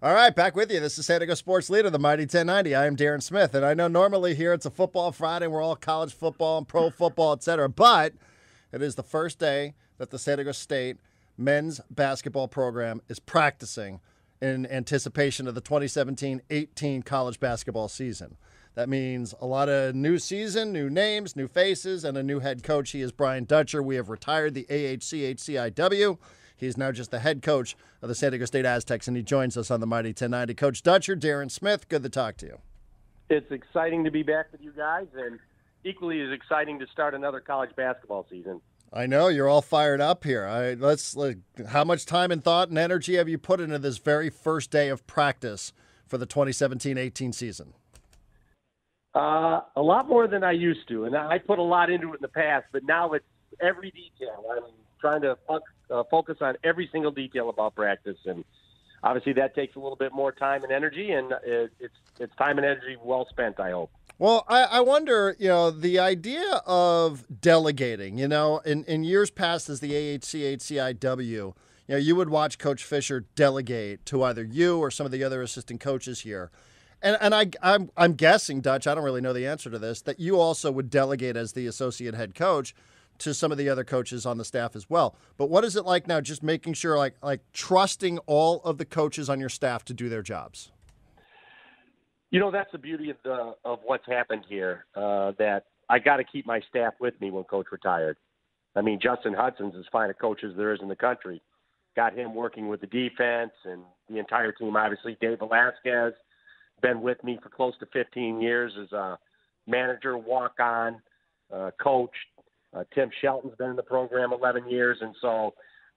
All right, back with you. This is San Diego Sports Leader, the Mighty 1090. I am Darren Smith, and I know normally here it's a football Friday. We're all college football and pro football, etc. But it is the first day that the San Diego State men's basketball program is practicing in anticipation of the 2017-18 college basketball season. That means a lot of new season, new names, new faces, and a new head coach. He is Brian Dutcher. We have retired the AHCHCIW. He is now just the head coach of the San Diego State Aztecs, and he joins us on the Mighty 1090. Coach Dutcher, Darren Smith, good to talk to you. It's exciting to be back with you guys, and equally as exciting to start another college basketball season. I know you're all fired up here. How much time and thought and energy have you put into this very first day of practice for the 2017-18 season? A lot more than I used to, and I put a lot into it in the past, but now it's every detail. I'm trying to focus on every single detail about practice, and obviously that takes a little bit more time and energy, and it's time and energy well spent, I hope. Well, I wonder, the idea of delegating, in years past as the AHCHCIW, you would watch Coach Fisher delegate to either you or some of the other assistant coaches here. And I'm guessing, Dutch, I don't really know the answer to this, that you also would delegate as the associate head coach to some of the other coaches on the staff as well. But what is it like now, just making sure, like trusting all of the coaches on your staff to do their jobs? That's the beauty of what's happened here, that I got to keep my staff with me when Coach retired. I mean, Justin Hudson's as fine a coach as there is in the country. Got him working with the defense and the entire team. Obviously, Dave Velasquez, been with me for close to 15 years as a manager, walk-on, coach. Tim Shelton's been in the program 11 years. And so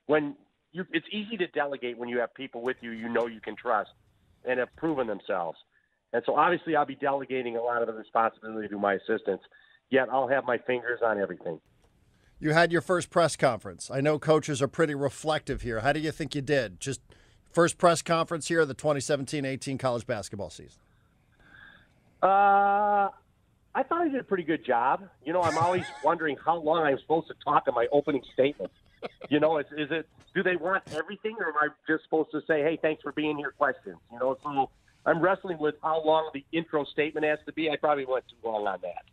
it's easy to delegate when you have people with you you can trust and have proven themselves. And so obviously I'll be delegating a lot of the responsibility to my assistants, yet I'll have my fingers on everything. You had your first press conference. I know coaches are pretty reflective here. How do you think you did? Just first press conference here of the 2017-18 college basketball season. I thought I did a pretty good job. I'm always wondering how long I'm supposed to talk in my opening statement. Do they want everything, or am I just supposed to say, hey, thanks for being here, questions? So I'm wrestling with how long the intro statement has to be. I probably went too long on that.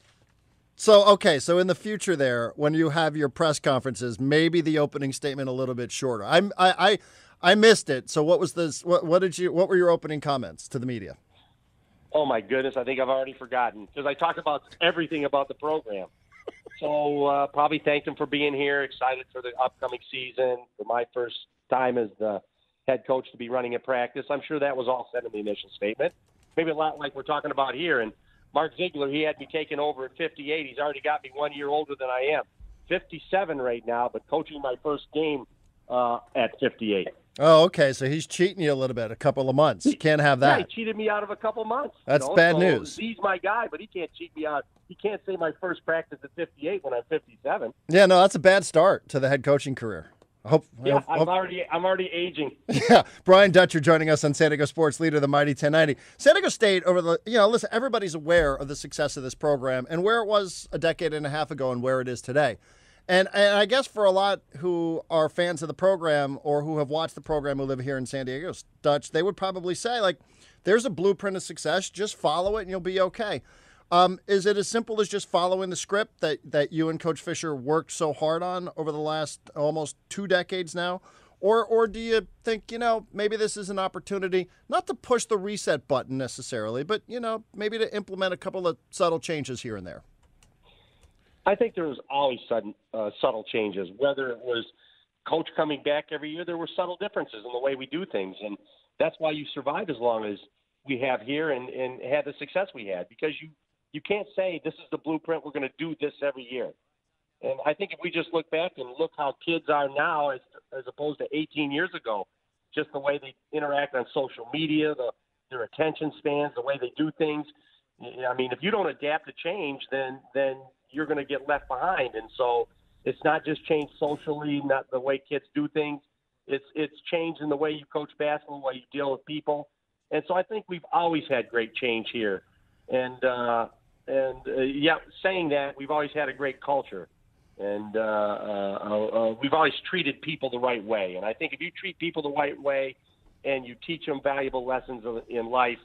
So in the future there, when you have your press conferences, maybe the opening statement a little bit shorter. I missed it. So what was this? What were your opening comments to the media? Oh my goodness, I think I've already forgotten because I talk about everything about the program. So probably thanked them for being here, excited for the upcoming season, for my first time as the head coach to be running a practice. I'm sure that was all said in the initial statement. Maybe a lot like we're talking about here. And Mark Ziegler, he had me taken over at 58. He's already got me 1 year older than I am. 57 right now, but coaching my first game at 58. Oh, okay. So he's cheating you a little bit, a couple of months. Can't have that. Yeah, he cheated me out of a couple months. That's bad news. He's my guy, but he can't cheat me out. He can't say my first practice at 58 when I'm 57. Yeah, no, that's a bad start to the head coaching career. I'm already aging. Yeah, Brian Dutcher joining us on San Diego Sports Leader, the Mighty 1090. San Diego State listen, everybody's aware of the success of this program and where it was a decade and a half ago and where it is today. And I guess for a lot who are fans of the program or who have watched the program who live here in San Diego, Dutch, they would probably say, there's a blueprint of success. Just follow it and you'll be okay. Is it as simple as just following the script that you and Coach Fisher worked so hard on over the last almost 2 decades now? Or do you think, maybe this is an opportunity not to push the reset button necessarily, but, maybe to implement a couple of subtle changes here and there? I think there was always subtle changes. Whether it was Coach coming back every year, there were subtle differences in the way we do things. And that's why you survive as long as we have here and had the success we had, because you can't say this is the blueprint, we're going to do this every year. And I think if we just look back and look how kids are now as opposed to 18 years ago, just the way they interact on social media, their attention spans, the way they do things. I mean, if you don't adapt to change, then you're going to get left behind. And so it's not just change socially, not the way kids do things. It's change in the way you coach basketball, the way you deal with people. And so I think we've always had great change here. And saying that, we've always had a great culture. And we've always treated people the right way. And I think if you treat people the right way, and you teach them valuable lessons in life,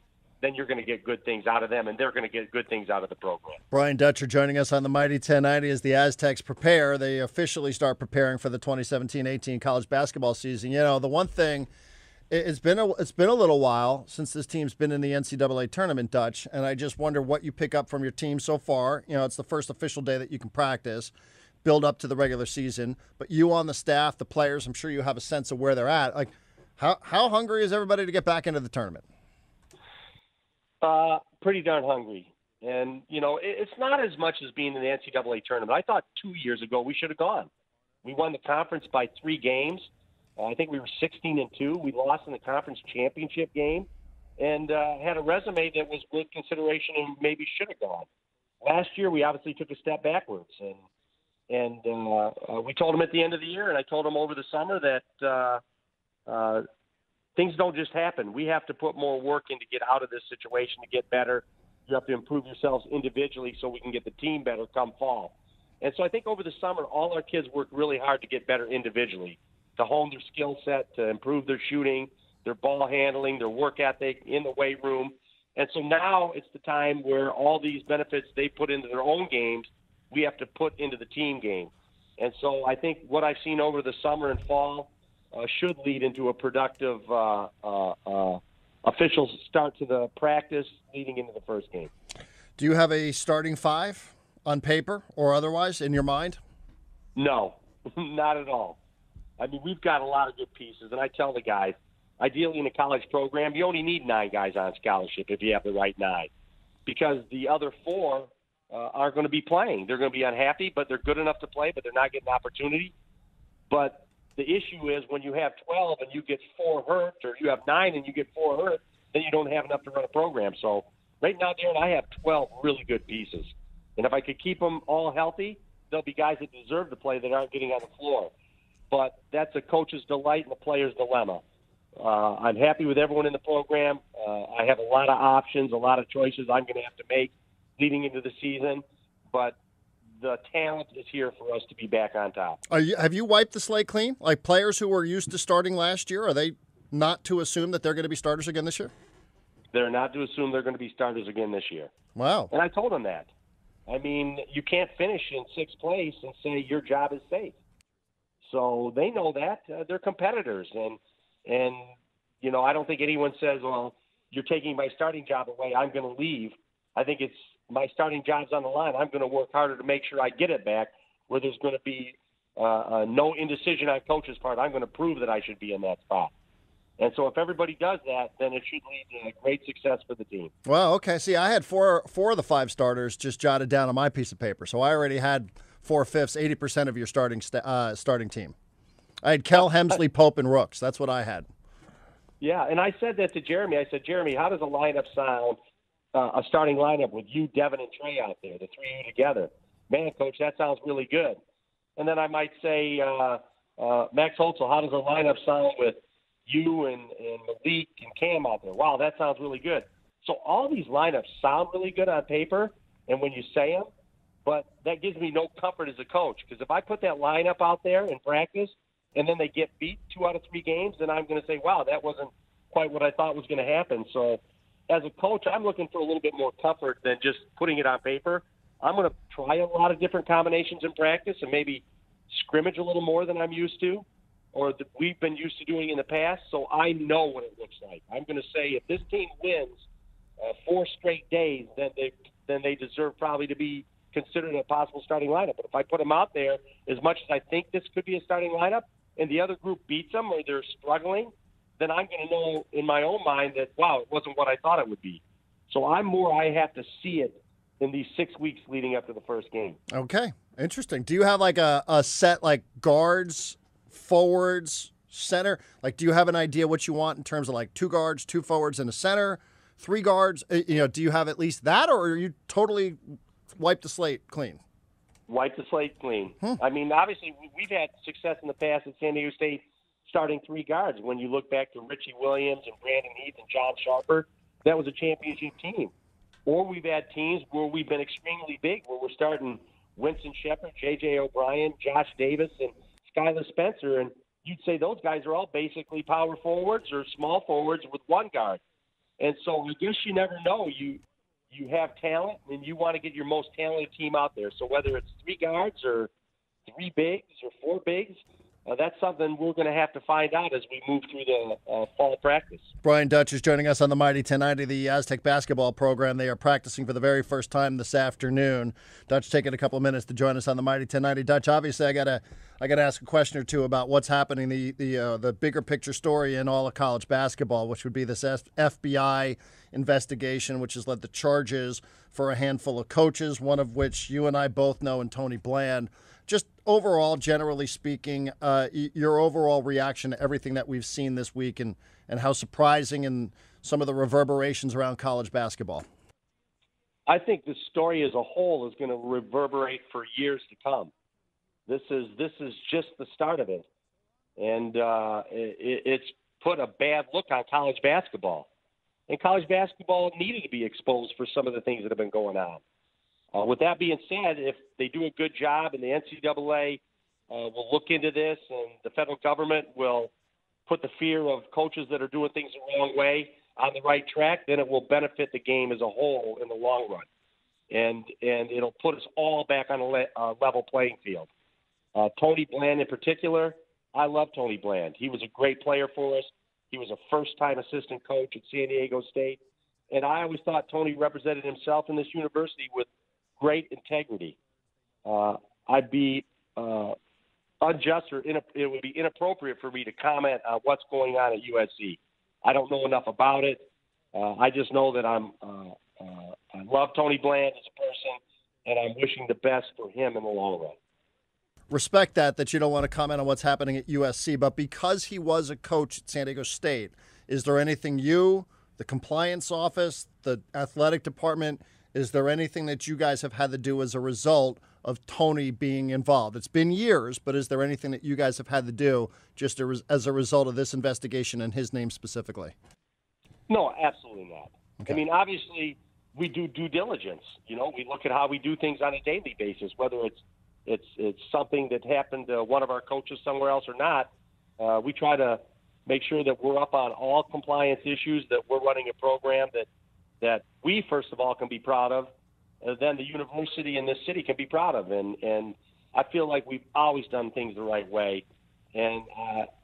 then you're going to get good things out of them, and they're going to get good things out of the program. Brian Dutcher joining us on the Mighty 1090 as the Aztecs prepare. They officially start preparing for the 2017-18 college basketball season. You know, the one thing, it's been a little while since this team's been in the NCAA tournament, Dutch, and I just wonder what you pick up from your team so far. You know, it's the first official day that you can practice, build up to the regular season, but you on the staff, the players, I'm sure you have a sense of where they're at. Like, how hungry is everybody to get back into the tournament? Pretty darn hungry. And, you know, it's not as much as being in the NCAA tournament. I thought 2 years ago we should have gone. We won the conference by 3 games. I think we were 16-2. We lost in the conference championship game and had a resume that was worth consideration and maybe should have gone. Last year we obviously took a step backwards. And we told them at the end of the year, and I told them over the summer that things don't just happen. We have to put more work in to get out of this situation, to get better. You have to improve yourselves individually so we can get the team better come fall. And so I think over the summer, all our kids worked really hard to get better individually, to hone their skill set, to improve their shooting, their ball handling, their work ethic in the weight room. And so now it's the time where all these benefits they put into their own games, we have to put into the team game. And so I think what I've seen over the summer and fall should lead into a productive official start to the practice leading into the first game. Do you have a starting 5 on paper or otherwise in your mind? No, not at all. I mean, we've got a lot of good pieces, and I tell the guys, ideally in a college program, you only need 9 guys on scholarship if you have the right 9, because the other 4 are going to be playing. They're going to be unhappy, but they're good enough to play, but they're not getting opportunity. But the issue is when you have 12 and you get 4 hurt, or you have 9 and you get 4 hurt, then you don't have enough to run a program. So right now, Darren, I have 12 really good pieces. And if I could keep them all healthy, there'll be guys that deserve to play that aren't getting on the floor. But that's a coach's delight and a player's dilemma. I'm happy with everyone in the program. I have a lot of options, a lot of choices I'm going to have to make leading into the season. But the talent is here for us to be back on top. Have you wiped the slate clean? Like players who were used to starting last year, are they not to assume that they're going to be starters again this year? They're not to assume they're going to be starters again this year. Wow. And I told them that. I mean, you can't finish in 6th place and say your job is safe. So they know that. They're competitors. And you know, I don't think anyone says, well, you're taking my starting job away, I'm going to leave. I think it's my starting job's on the line. I'm going to work harder to make sure I get it back, where there's going to be no indecision on coach's part. I'm going to prove that I should be in that spot. And so if everybody does that, then it should lead to great success for the team. Well, okay. See, I had four of the 5 starters just jotted down on my piece of paper. So I already had 4/5, 80% of your starting team. I had Kell, Hemsley, Pope, and Rooks. That's what I had. Yeah, and I said that to Jeremy. I said, Jeremy, how does a lineup sound, a starting lineup with you, Devin, and Trey out there, the 3 of you together? Man, Coach, that sounds really good. And then I might say, Max Holtzel, how does a lineup sound with you and Malik and Cam out there? Wow, that sounds really good. So all these lineups sound really good on paper and when you say them, but that gives me no comfort as a coach, because if I put that lineup out there in practice and then they get beat 2 out of 3 games, then I'm going to say, wow, that wasn't quite what I thought was going to happen. So as a coach, I'm looking for a little bit more comfort than just putting it on paper. I'm going to try a lot of different combinations in practice and maybe scrimmage a little more than I'm used to, or that we've been used to doing in the past, so I know what it looks like. I'm going to say if this team wins 4 straight days, then they deserve probably to be considered a possible starting lineup. But if I put them out there, as much as I think this could be a starting lineup, and the other group beats them or they're struggling, then I'm going to know in my own mind that, wow, it wasn't what I thought it would be. So I have to see it in these 6 weeks leading up to the first game. Okay, interesting. Do you have like a set like guards, forwards, center? Like, do you have an idea what you want in terms of like 2 guards, 2 forwards, and a center, 3 guards? You know, do you have at least that, or are you totally wipe the slate clean? Wipe the slate clean. I mean, obviously, we've had success in the past at San Diego State starting 3 guards. When you look back to Richie Williams and Brandon Heath and John Sharper, that was a championship team. Or we've had teams where we've been extremely big, where we're starting Winston Shepard, J.J. O'Brien, Josh Davis, and Skylar Spencer, and you'd say those guys are all basically power forwards or small forwards with one guard. And so I guess you never know. You have talent, and you want to get your most talented team out there. So whether it's 3 guards or 3 bigs or 4 bigs, that's something we're going to have to find out as we move through the fall practice. Brian Dutch is joining us on the Mighty 1090, the Aztec basketball program. They are practicing for the very first time this afternoon. Dutch taking a couple of minutes to join us on the Mighty 1090. Dutch, obviously, I gotta ask a question or two about what's happening, the bigger picture story in all of college basketball, which would be this FBI investigation, which has led to charges for a handful of coaches, one of which you and I both know, and Tony Bland. Just overall, generally speaking, your overall reaction to everything that we've seen this week and how surprising and some of the reverberations around college basketball. I think the story as a whole is going to reverberate for years to come. This is just the start of it. And it's put a bad look on college basketball. And college basketball needed to be exposed for some of the things that have been going on. With that being said, if they do a good job and the NCAA will look into this and the federal government will put the fear of coaches that are doing things the wrong way on the right track, then it will benefit the game as a whole in the long run. And it'll put us all back on a level playing field. Tony Bland in particular, I love Tony Bland. He was a great player for us. He was a first-time assistant coach at San Diego State. And I always thought Tony represented himself in this university with great integrity. I'd be unjust or it would be inappropriate for me to comment on what's going on at USC. I don't know enough about it. I just know that I love Tony Bland as a person, and I'm wishing the best for him in the long run. Respect that you don't want to comment on what's happening at USC, but because he was a coach at San Diego State, is there anything you, the compliance office, the athletic department, is there anything that you guys have had to do as a result of Tony being involved? It's been years, but is there anything that you guys have had to do just as a result of this investigation and his name specifically? No, absolutely not. Okay. I mean, obviously, we do due diligence. You know, we look at how we do things on a daily basis, whether it's something that happened to one of our coaches somewhere else or not. We try to make sure that we're up on all compliance issues, that we're running a program that we, first of all, can be proud of, and then the university in this city can be proud of. And I feel like we've always done things the right way, and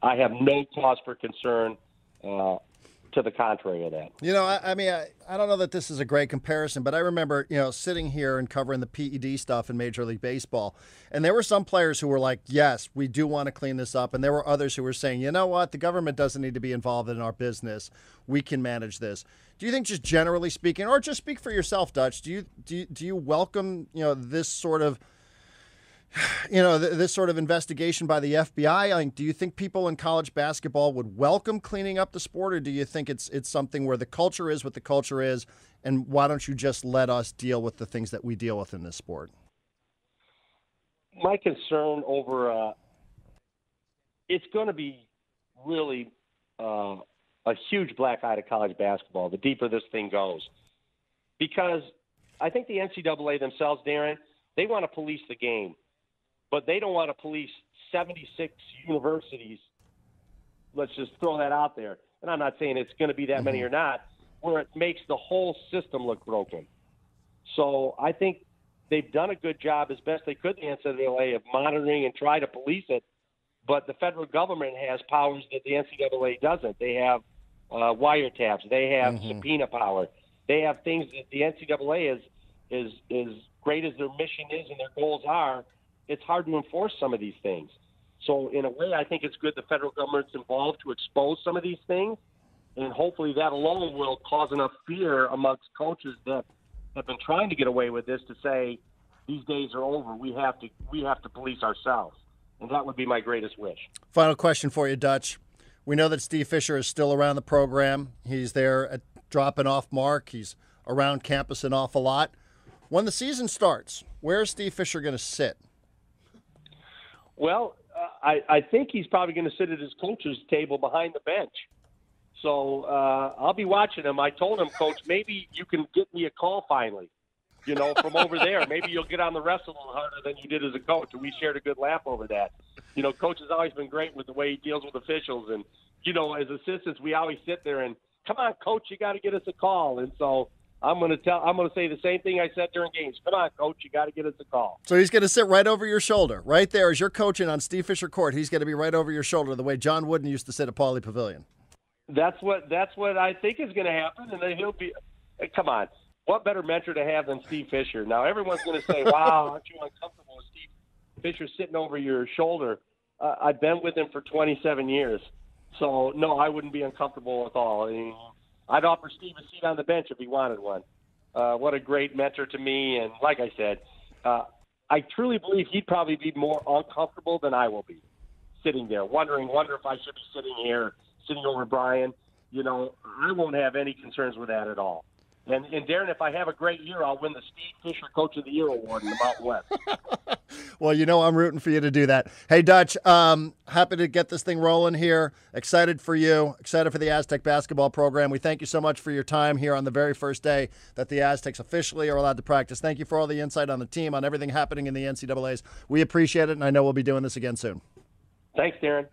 I have no cause for concern to the contrary of that. You know, I mean, I don't know that this is a great comparison, but I remember, sitting here and covering the PED stuff in Major League Baseball, and there were some players who were like, yes, we do want to clean this up, and there were others who were saying, you know what, the government doesn't need to be involved in our business. We can manage this. Do you think, just generally speaking, or just speak for yourself, Dutch, do you welcome, this sort of this sort of investigation by the FBI? I mean, do you think people in college basketball would welcome cleaning up the sport, or do you think it's something where the culture is what the culture is, and why don't you just let us deal with the things that we deal with in this sport? My concern over it's going to be really a huge black eye to college basketball the deeper this thing goes, because I think the NCAA themselves, Darren, they want to police the game. But they don't want to police 76 universities. Let's just throw that out there. And I'm not saying it's going to be that many or not, where it makes the whole system look broken. So I think they've done a good job as best they could, the NCAA, of monitoring and try to police it. But the federal government has powers that the NCAA doesn't. They have wiretaps. They have subpoena power. They have things that the NCAA is great as their mission is and their goals are. It's hard to enforce some of these things. So in a way, I think it's good the federal government's involved to expose some of these things, and hopefully that alone will cause enough fear amongst coaches that have been trying to get away with this to say these days are over. We have to police ourselves, and that would be my greatest wish. Final question for you, Dutch. We know that Steve Fisher is still around the program. He's there at dropping off Mark. He's around campus an awful lot. When the season starts, where is Steve Fisher going to sit? Well, I think he's probably going to sit at his coach's table behind the bench. So I'll be watching him. I told him, Coach, maybe you can get me a call finally. from over there. Maybe you'll get on the refs a little harder than you did as a coach. And we shared a good laugh over that. Coach has always been great with the way he deals with officials. And, as assistants, we always sit there and, come on, coach, you got to get us a call. And so I'm going to say the same thing I said during games. Come on, coach, you got to get us a call. So he's going to sit right over your shoulder, right there as you're coaching on Steve Fisher Court. He's going to be right over your shoulder, the way John Wooden used to sit at Pauley Pavilion. That's what I think is going to happen, and then he'll be. Come on, what better mentor to have than Steve Fisher? Now everyone's going to say, "Wow, aren't you uncomfortable with Steve Fisher sitting over your shoulder?" I've been with him for 27 years, so no, I wouldn't be uncomfortable at all. I'd offer Steve a seat on the bench if he wanted one. What a great mentor to me, and like I said, I truly believe he'd probably be more uncomfortable than I will be, sitting there, wonder if I should be sitting here. Sitting over Brian, I won't have any concerns with that at all. And Darren, if I have a great year, I'll win the Steve Fisher Coach of the Year award in the Mountain West. Well, I'm rooting for you to do that. Hey, Dutch, happy to get this thing rolling here. Excited for you. Excited for the Aztec basketball program. We thank you so much for your time here on the very first day that the Aztecs officially are allowed to practice. Thank you for all the insight on the team, on everything happening in the NCAAs. We appreciate it, and I know we'll be doing this again soon. Thanks, Darren.